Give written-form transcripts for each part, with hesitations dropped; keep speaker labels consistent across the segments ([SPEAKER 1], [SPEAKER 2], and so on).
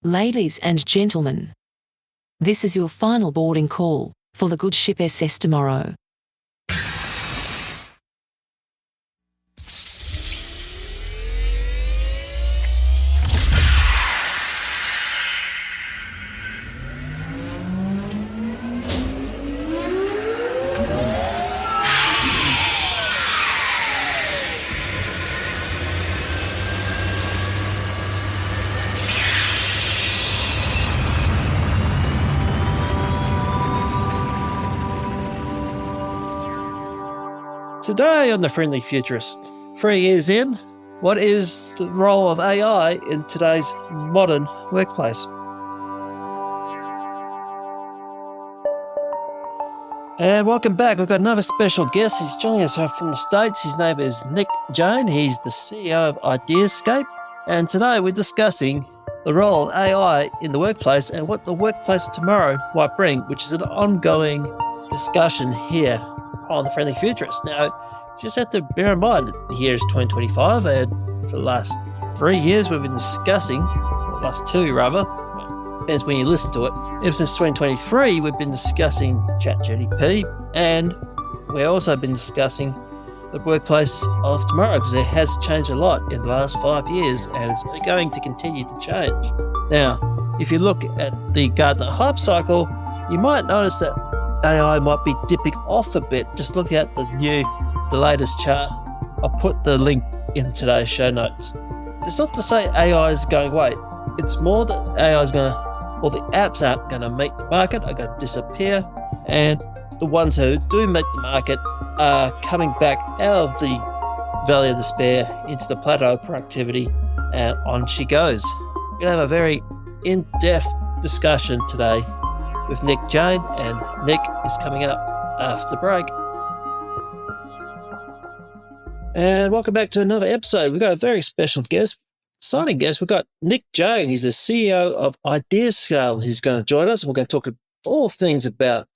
[SPEAKER 1] Ladies and gentlemen, this is your final boarding call for the good ship SS Tomorrow.
[SPEAKER 2] Today on The Friendly Futurist, 3 years in, what is the role of AI in today's modern workplace? And welcome back. We've got another special guest. He's joining us from the States. His name is Nick Jain. He's the CEO of IdeaScale. And today we're discussing the role of AI in the workplace and what the workplace of tomorrow might bring, which is an ongoing discussion here on The Friendly Futurist. Now, you just have to bear in mind that the year is 2025, and for the last 3 years we've been discussing, or last 2 rather, depends when you listen to it, ever since 2023 we've been discussing ChatGPT, and we've also been discussing the workplace of tomorrow, because it has changed a lot in the last 5 years and it's going to continue to change. Now, if you look at the Gartner hype cycle, you might notice that AI might be dipping off a bit. Just look at the latest chart. I'll put the link in today's show notes. It's not to say AI is going away. It's more that AI is going to, or the apps aren't going to meet the market, are going to disappear, and the ones who do meet the market are coming back out of the valley of despair into the plateau of productivity, and on she goes. We're going to have a very in-depth discussion today with Nick Jain, and Nick is coming up after the break. And welcome back to another episode. We've got a very special guest, exciting guest. We've got Nick Jain. He's the CEO of IdeaScale. He's going to join us, and we're going to talk all things about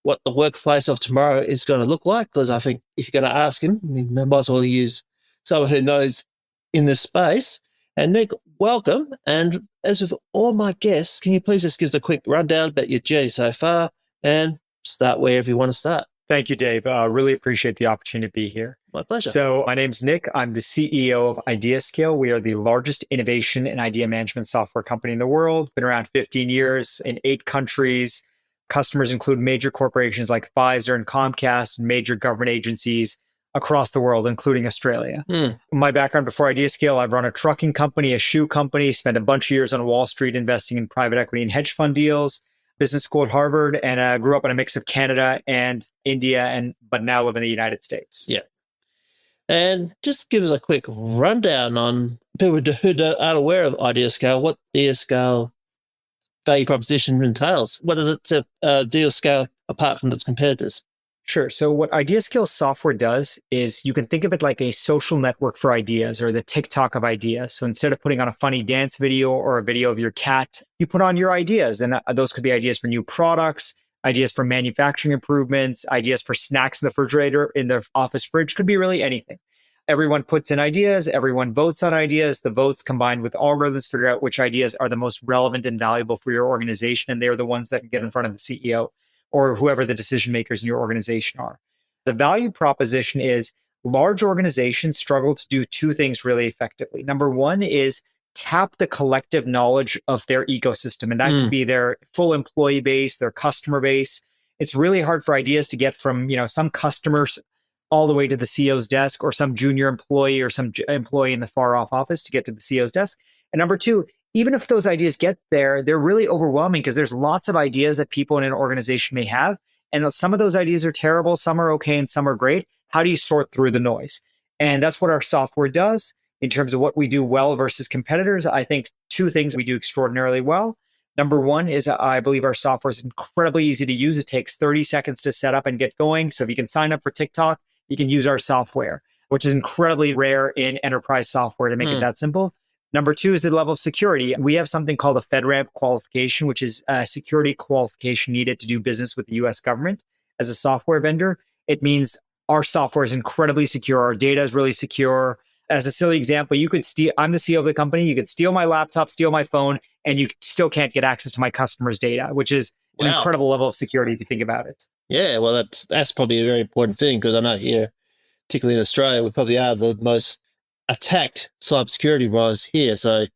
[SPEAKER 2] what the workplace of tomorrow is going to look like, because I think if you're going to ask him, we might as well use someone who knows in this space. And Nick, welcome. And as with all my guests, can you please just give us a quick rundown about your journey so far and start wherever you want to start?
[SPEAKER 3] Thank you, Dave. Really appreciate the opportunity to be here.
[SPEAKER 2] My pleasure.
[SPEAKER 3] So my name's Nick. I'm the CEO of IdeaScale. We are the largest innovation and idea management software company in the world. Been around 15 years in 8 countries. Customers include major corporations like Pfizer and Comcast and major government agencies across the world, including Australia. My background before IdeaScale, I've run a trucking company, a shoe company, spent a bunch of years on Wall Street investing in private equity and hedge fund deals, business school at Harvard, and grew up in a mix of Canada and India, but now live in the United States.
[SPEAKER 2] Yeah. And just give us a quick rundown on people who aren't aware of IdeaScale, what IdeaScale value proposition entails. What does it set IdeaScale apart from its competitors?
[SPEAKER 3] Sure. So what IdeaScale software does is you can think of it like a social network for ideas, or the TikTok of ideas. So instead of putting on a funny dance video or a video of your cat, you put on your ideas. And those could be ideas for new products, ideas for manufacturing improvements, ideas for snacks in the refrigerator, in the office fridge, could be really anything. Everyone puts in ideas, everyone votes on ideas. The votes combined with algorithms figure out which ideas are the most relevant and valuable for your organization. And they're the ones that can get in front of the CEO or whoever the decision makers in your organization are. The value proposition is large organizations struggle to do 2 things really effectively. Number one is tap the collective knowledge of their ecosystem. And that could be their full employee base, their customer base. It's really hard for ideas to get from, some customers all the way to the CEO's desk, or some junior employee or some employee in the far off office to get to the CEO's desk. And number 2, even if those ideas get there, they're really overwhelming because there's lots of ideas that people in an organization may have. And some of those ideas are terrible, some are okay, and some are great. How do you sort through the noise? And that's what our software does in terms of what we do well versus competitors. I think 2 things we do extraordinarily well. Number one is I believe our software is incredibly easy to use. It takes 30 seconds to set up and get going. So if you can sign up for TikTok, you can use our software, which is incredibly rare in enterprise software to make it that simple. Number 2 is the level of security. We have something called a FedRAMP qualification, which is a security qualification needed to do business with the US government. As a software vendor, it means our software is incredibly secure. Our data is really secure. As a silly example, you could steal, I'm the CEO of the company. You could steal my laptop, steal my phone, and you still can't get access to my customers' data, which is an
[SPEAKER 2] Wow.
[SPEAKER 3] incredible level of security if you think about it.
[SPEAKER 2] Yeah, well, that's probably a very important thing, because I know here, particularly in Australia, we probably are the most attacked cybersecurity wise here. So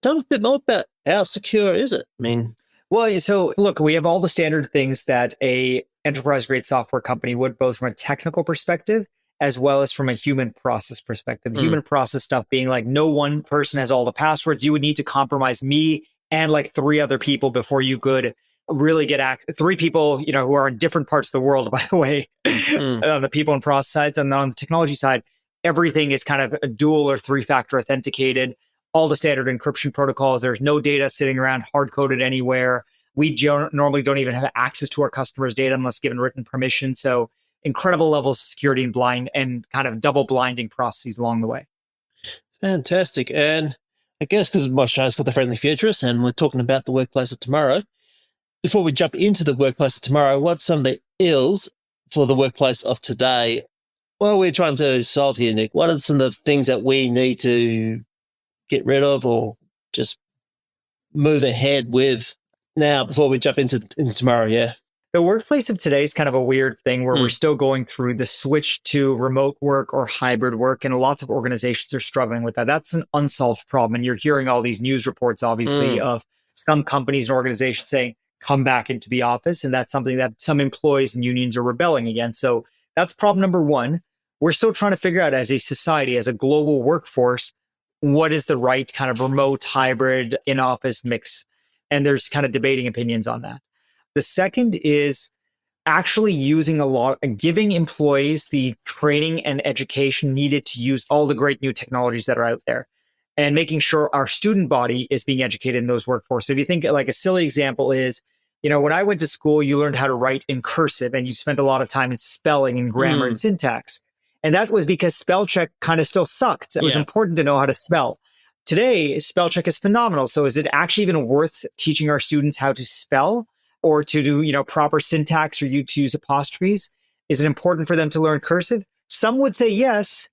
[SPEAKER 2] tell us a bit more about how secure is it? I mean,
[SPEAKER 3] Well, so look, we have all the standard things that a enterprise grade software company would, both from a technical perspective as well as from a human process perspective. The human process stuff being like, no one person has all the passwords. You would need to compromise me and like three other people before you could really get access. Three people, who are in different parts of the world, by the way, on the people and process sides. And then on the technology side, everything is kind of a dual or three-factor authenticated, all the standard encryption protocols. There's no data sitting around hard-coded anywhere. We normally don't even have access to our customers' data unless given written permission. So incredible levels of security and kind of double blinding processes along the way.
[SPEAKER 2] fantastic. And I guess because my show's called The Friendly Futurist and we're talking about the workplace of tomorrow, before we jump into the workplace of tomorrow, what's some of the ills for the workplace of today? What are we trying to solve here, Nick? What are some of the things that we need to get rid of or just move ahead with now before we jump into tomorrow? Yeah.
[SPEAKER 3] The workplace of today is kind of a weird thing where we're still going through the switch to remote work or hybrid work, and lots of organizations are struggling with that. That's an unsolved problem. And you're hearing all these news reports, obviously, of some companies and organizations saying, come back into the office. And that's something that some employees and unions are rebelling against. So that's problem number one. We're still trying to figure out as a society, as a global workforce, what is the right kind of remote, hybrid, in-office mix. And there's kind of debating opinions on that. The second is actually giving employees the training and education needed to use all the great new technologies that are out there, and making sure our student body is being educated in those workforce. So if you think like a silly example is, when I went to school, you learned how to write in cursive and you spent a lot of time in spelling and grammar and syntax. And that was because spell check kind of still sucked. It was important to know how to spell. Today, spell check is phenomenal. So is it actually even worth teaching our students how to spell or to do, proper syntax, or to use apostrophes? Is it important for them to learn cursive? Some would say yes.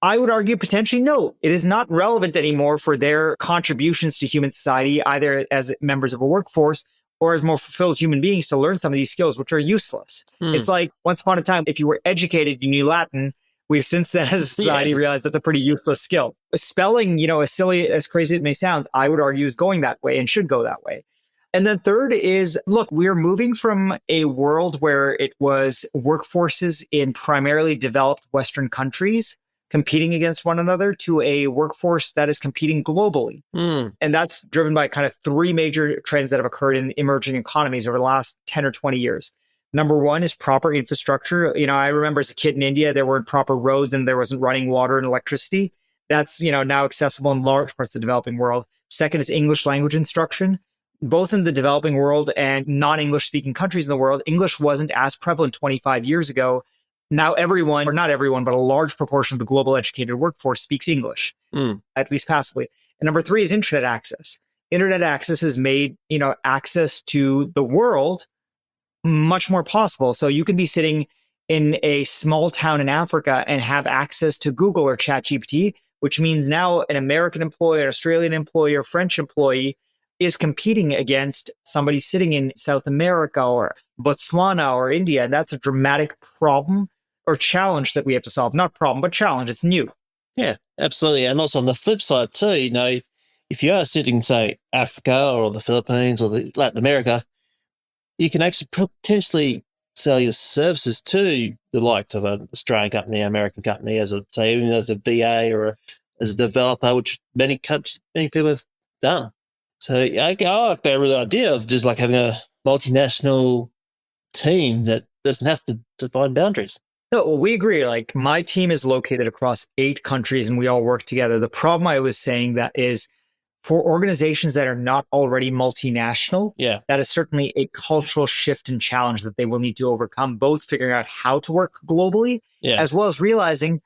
[SPEAKER 3] I would argue potentially no. It is not relevant anymore for their contributions to human society, either as members of a workforce or as more fulfilled human beings, to learn some of these skills, which are useless. It's like once upon a time, if you were educated, you knew Latin. We've since then, as a society, realized that's a pretty useless skill. Spelling, as silly, as crazy as it may sound, I would argue is going that way and should go that way. And then third is, look, we're moving from a world where it was workforces in primarily developed Western countries competing against one another to a workforce that is competing globally. And that's driven by kind of three major trends that have occurred in emerging economies over the last 10 or 20 years. Number one is proper infrastructure. I remember as a kid in India, there weren't proper roads and there wasn't running water and electricity. That's, now accessible in large parts of the developing world. Second is English language instruction. Both in the developing world and non-English speaking countries in the world, English wasn't as prevalent 25 years ago. Now everyone, or not everyone, but a large proportion of the global educated workforce speaks English, at least passively. And number three is internet access. Internet access has made, access to the world much more possible. So you can be sitting in a small town in Africa and have access to Google or ChatGPT, which means now an American employee, an Australian employee, or French employee is competing against somebody sitting in South America or Botswana or India. And that's a dramatic problem or challenge that we have to solve. Not problem, but challenge. It's new.
[SPEAKER 2] Yeah, absolutely. And also on the flip side too, if you are sitting, say, Africa or the Philippines or Latin America, you can actually potentially sell your services to the likes of an Australian company, American company, as a VA or as a developer, which many people have done. So I like that really idea of just like having a multinational team that doesn't have to define boundaries.
[SPEAKER 3] No, well, we agree. Like my team is located across 8 countries and we all work together. The problem I was saying that is for organizations that are not already multinational, that is certainly a cultural shift and challenge that they will need to overcome, both figuring out how to work globally, as well as realizing,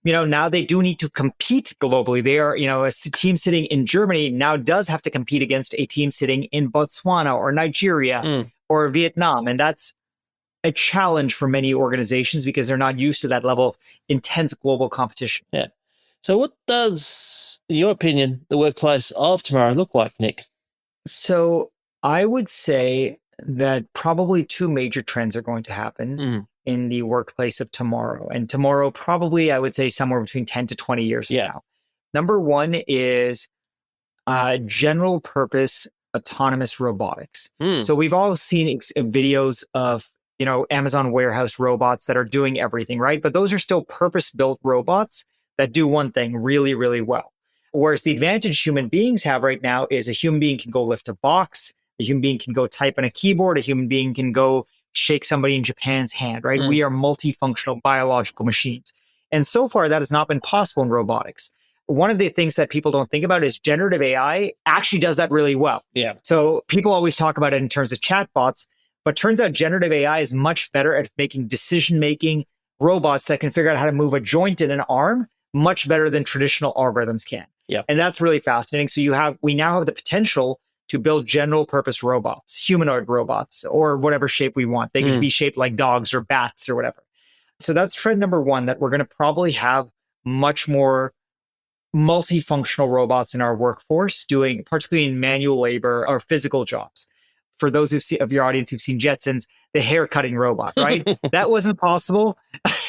[SPEAKER 3] now they do need to compete globally. They are, a team sitting in Germany now does have to compete against a team sitting in Botswana or Nigeria or Vietnam. And that's a challenge for many organizations because they're not used to that level of intense global competition.
[SPEAKER 2] Yeah. So what does, in your opinion, the workplace of tomorrow look like, Nick?
[SPEAKER 3] So I would say that probably two major trends are going to happen in the workplace of tomorrow. And tomorrow, probably, I would say somewhere between 10 to 20 years from now. Number one is general purpose autonomous robotics. So we've all seen videos of, Amazon warehouse robots that are doing everything, right? But those are still purpose-built robots that do one thing really, really well. Whereas the advantage human beings have right now is a human being can go lift a box, a human being can go type on a keyboard, a human being can go shake somebody in Japan's hand, right? We are multifunctional biological machines. And so far, that has not been possible in robotics. One of the things that people don't think about is generative AI actually does that really well.
[SPEAKER 2] Yeah.
[SPEAKER 3] So people always talk about it in terms of chatbots, but turns out generative AI is much better at making decision-making robots that can figure out how to move a joint in an arm much better than traditional algorithms can.
[SPEAKER 2] Yeah.
[SPEAKER 3] And that's really fascinating. So we now have the potential to build general purpose robots, humanoid robots, or whatever shape we want. They can be shaped like dogs or bats or whatever. So that's trend number one, that we're going to probably have much more multifunctional robots in our workforce doing particularly in manual labor or physical jobs. For those of your audience who've seen Jetsons, the hair cutting robot, right? That wasn't possible.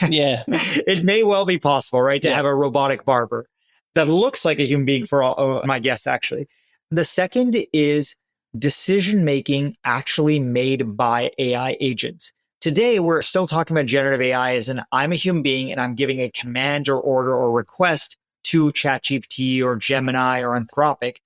[SPEAKER 2] Yeah.
[SPEAKER 3] It may well be possible, right? To have a robotic barber that looks like a human being for all my guests, actually. The second is decision making actually made by AI agents. Today, we're still talking about generative AI as in I'm a human being and I'm giving a command or order or request to ChatGPT or Gemini or Anthropic.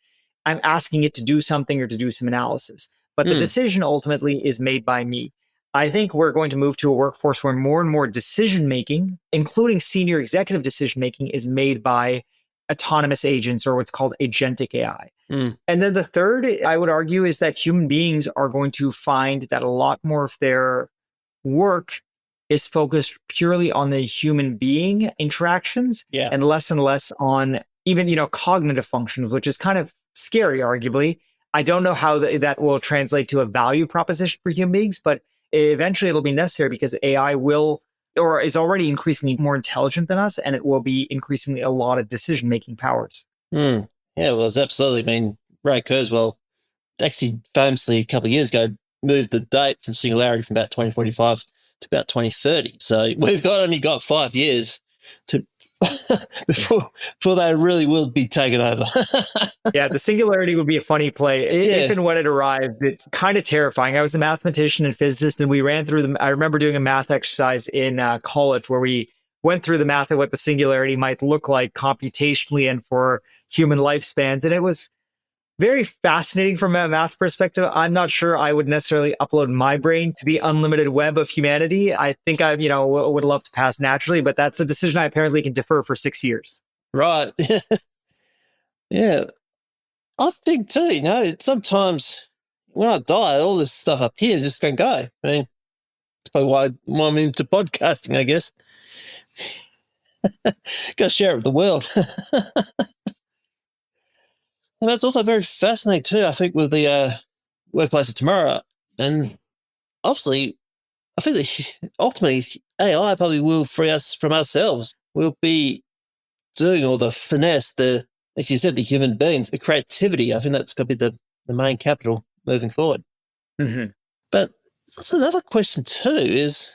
[SPEAKER 3] I'm asking it to do something or to do some analysis. But the decision ultimately is made by me. I think we're going to move to a workforce where more and more decision making, including senior executive decision making, is made by autonomous agents or what's called agentic AI. And then the third, I would argue, is that human beings are going to find that a lot more of their work is focused purely on the human being interactions and less on even, cognitive functions, which is kind of scary, arguably. I don't know how that will translate to a value proposition for human beings, but eventually it'll be necessary because AI will or is already increasingly more intelligent than us, and it will be increasingly a lot of decision-making powers.
[SPEAKER 2] Yeah, well, it's absolutely. I mean, Ray Kurzweil actually famously a couple of years ago moved the date for singularity from about 2045 to about 2030. So we've only got 5 years to before they really will be taken over.
[SPEAKER 3] Yeah, the singularity would be a funny play. If and when it arrives, it's kind of terrifying. I was a mathematician and physicist, and we ran through I remember doing a math exercise in college where we went through the math of what the singularity might look like computationally and for human lifespans. And it was very fascinating from a math perspective. I'm not sure I would necessarily upload my brain to the unlimited web of humanity. I think I, would love to pass naturally, but that's a decision I apparently can defer for 6 years.
[SPEAKER 2] Right. Yeah. I think too, sometimes when I die, all this stuff up here is just going to go. I mean, that's probably why I'm into podcasting, I guess. Got to share it with the world. And that's also very fascinating too, I think, with the workplace of tomorrow. And obviously, I think that ultimately AI probably will free us from ourselves. We'll be doing all the finesse, as you said, the human beings, the creativity. I think that's going to be the main capital moving forward. But that's another question too, is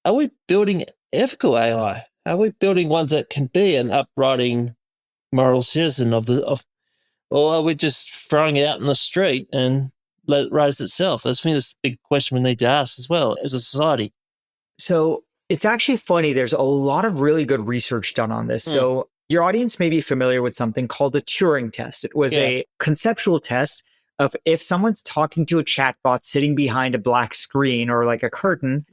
[SPEAKER 2] are we building ethical AI? Are we building ones that can be an uprighting moral citizen or are we just throwing it out in the street and let it raise itself? I think that's a big question we need to ask as well as a society.
[SPEAKER 3] So it's actually funny. There's a lot of really good research done on this. So your audience may be familiar with something called the Turing test. It was a conceptual test of if someone's talking to a chatbot sitting behind a black screen or like a curtain,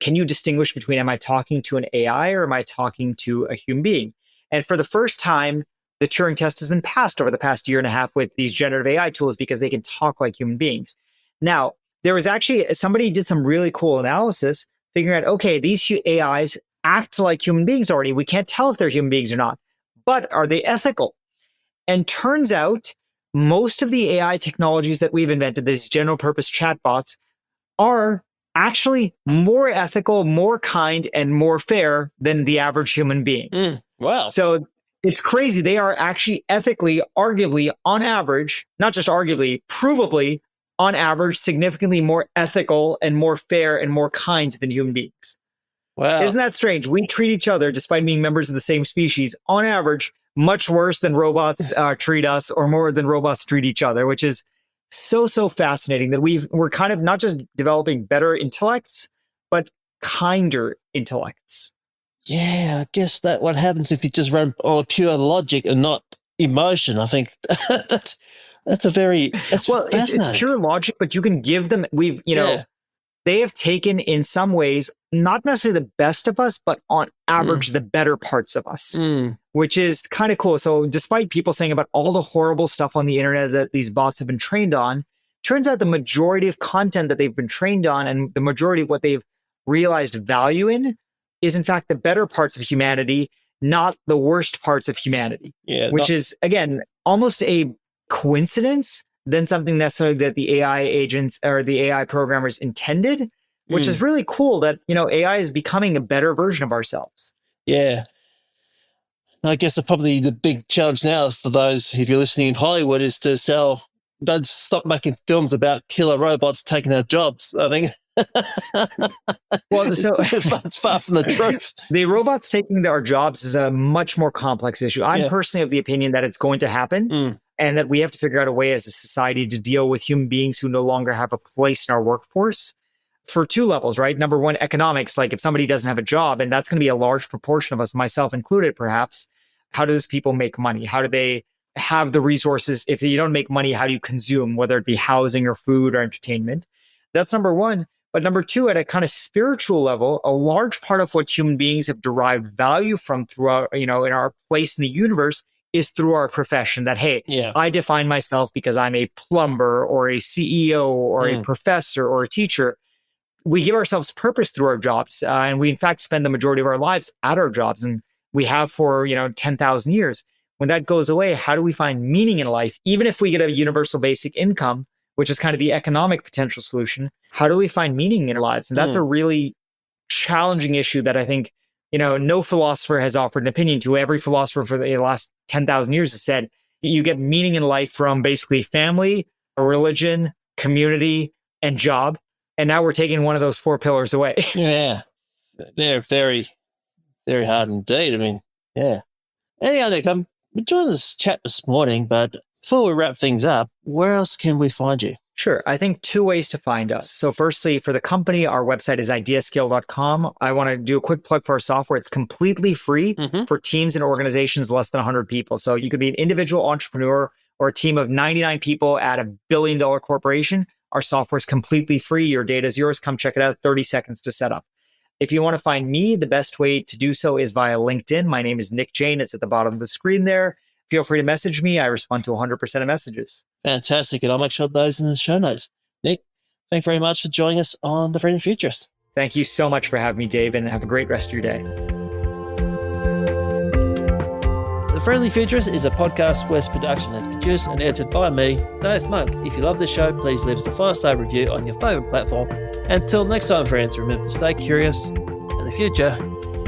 [SPEAKER 3] can you distinguish between am I talking to an AI or am I talking to a human being? And for the first time, the Turing test has been passed over the past year and a half with these generative AI tools because they can talk like human beings. Now, there was actually somebody did some really cool analysis figuring out, okay, these AIs act like human beings already. We can't tell if they're human beings or not, but are they ethical? And turns out most of the AI technologies that we've invented, these general purpose chatbots, are actually more ethical, more kind, and more fair than the average human being.
[SPEAKER 2] Wow.
[SPEAKER 3] So It's crazy. They are actually ethically, arguably, on average, not just arguably, provably, on average, significantly more ethical and more fair and more kind than human beings.
[SPEAKER 2] Wow.
[SPEAKER 3] Isn't that strange? We treat each other, despite being members of the same species, on average, much worse than robots treat us, or more than robots treat each other, which is so fascinating that we're kind of not just developing better intellects, but kinder intellects.
[SPEAKER 2] Yeah, I guess that what happens if you just run on pure logic and not emotion. I think that's fascinating.
[SPEAKER 3] It's pure logic, but you can give them. They have taken in some ways not necessarily the best of us, but on average the better parts of us, which is kind of cool. So despite people saying about all the horrible stuff on the internet that these bots have been trained on, turns out the majority of content that they've been trained on and the majority of what they've realized value in is in fact the better parts of humanity, not the worst parts of humanity.
[SPEAKER 2] Yeah,
[SPEAKER 3] which is, again, almost a coincidence than something necessarily that the AI agents or the AI programmers intended, which is really cool that, AI is becoming a better version of ourselves.
[SPEAKER 2] Yeah. I guess probably the big challenge now for those, if you're listening in Hollywood, is to don't stop making films about killer robots taking our jobs, I think.
[SPEAKER 3] Well, so
[SPEAKER 2] it's far from the truth.
[SPEAKER 3] The robots taking our jobs is a much more complex issue. I'm personally of the opinion that it's going to happen and that we have to figure out a way as a society to deal with human beings who no longer have a place in our workforce for two levels, right? Number one, economics. Like if somebody doesn't have a job, and that's going to be a large proportion of us, myself included, perhaps, how do those people make money? How do they have the resources? If you don't make money, how do you consume, whether it be housing or food or entertainment? That's number one. But number two, at a kind of spiritual level, a large part of what human beings have derived value from throughout, in our place in the universe is through our profession. That, hey, I define myself because I'm a plumber or a CEO or a professor or a teacher. We give ourselves purpose through our jobs. And we, in fact, spend the majority of our lives at our jobs. And we have for, 10,000 years. When that goes away, how do we find meaning in life? Even if we get a universal basic income, which is kind of the economic potential solution, how do we find meaning in our lives? And that's a really challenging issue that I think, no philosopher has offered an opinion to. Every philosopher for the last 10,000 years has said, you get meaning in life from basically family, religion, community, and job. And now we're taking one of those four pillars away.
[SPEAKER 2] Yeah. They're very, very hard indeed. I mean, yeah. Anyhow, Nick, I'm enjoying this chat this morning, but before we wrap things up, where else can we find you?
[SPEAKER 3] Sure. I think two ways to find us. So firstly, for the company, our website is IdeaScale.com. I want to do a quick plug for our software. It's completely free for teams and organizations less than 100 people. So you could be an individual entrepreneur or a team of 99 people at $1 billion corporation. Our software is completely free. Your data is yours. Come check it out. 30 seconds to set up. If you want to find me, the best way to do so is via LinkedIn. My name is Nick Jain. It's at the bottom of the screen there. Feel free to message me. I respond to 100% of messages.
[SPEAKER 2] Fantastic. And I'll make sure those in the show notes. Nick, thanks very much for joining us on The Friendly Futurist.
[SPEAKER 3] Thank you so much for having me, Dave, and have a great rest of your day.
[SPEAKER 2] The Friendly Futurist is a podcast West production that's produced and edited by me, Dave Monk. If you love this show, please leave us a 5-star review on your favourite platform. Until next time, friends, remember to stay curious, and the future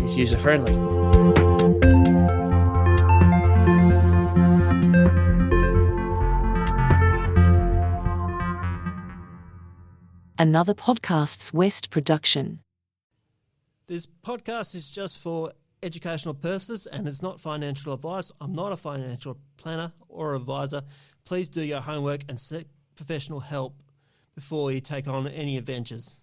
[SPEAKER 2] is user-friendly.
[SPEAKER 1] Another Podcasts West production.
[SPEAKER 2] This podcast is just for educational purposes and it's not financial advice. I'm not a financial planner or advisor. Please do your homework and seek professional help before you take on any adventures.